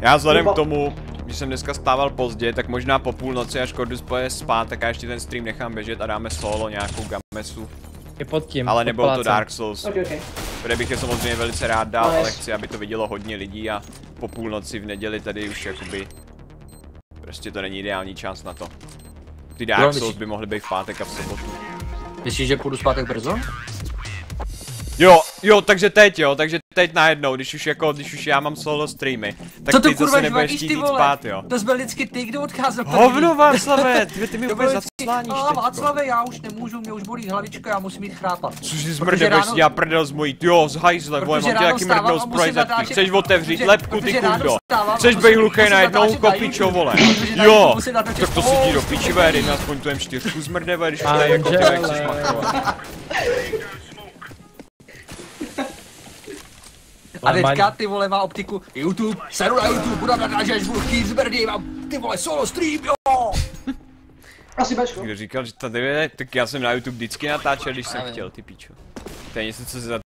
Já vzhledem k tomu, že jsem dneska stával pozdě, tak možná po půlnoci, až Kordus poje spát, tak já ještě ten stream nechám běžet a dáme solo nějakou gamesu. Je pod tím. Ale nebylo to Dark Souls. Okay. Které bych je samozřejmě velice rád dal, ale chci, aby to vidělo hodně lidí a po půlnoci v neděli tady už jakoby... Prostě to není ideální čas na to. Ty Dark Souls by mohly být v pátek a v sobotu. Myslíš, že půjdu zpátek brzo? Jo, takže teď najednou, když už já mám solo streamy, tak ty zase nebudeš chtít jít spát, jo. To byl vždycky ty, kdo odcházel. Hovno, Václave, ty mi úplně zacláníš teďko. Václave, já už nemůžu, mě už bolí hlavička, já musím jít chrápat. Což ty zmrde, budeš si dělat prdel z mojí, jo, z hajzle, vole, mám tě taky mrdnou z projzetky, chceš otevřít lepku, ty kurdo. Chceš bej hluchej najednou, kopičo, vole. Jo, tak to si jdi do piči, dej mi aspoň tu M4 zmrde, když už tady jako ty chceš makovat. A teďka ty vole má optiku YouTube, sedu na YouTube, budu natáčet, až budu chtít zmrdí, mám ty vole solo stream, jo! Asi Bčko. Kdo říkal, že tady je, tak já jsem na YouTube vždycky natáčel, když jsem chtěl, ty píčo. To je něco, co se za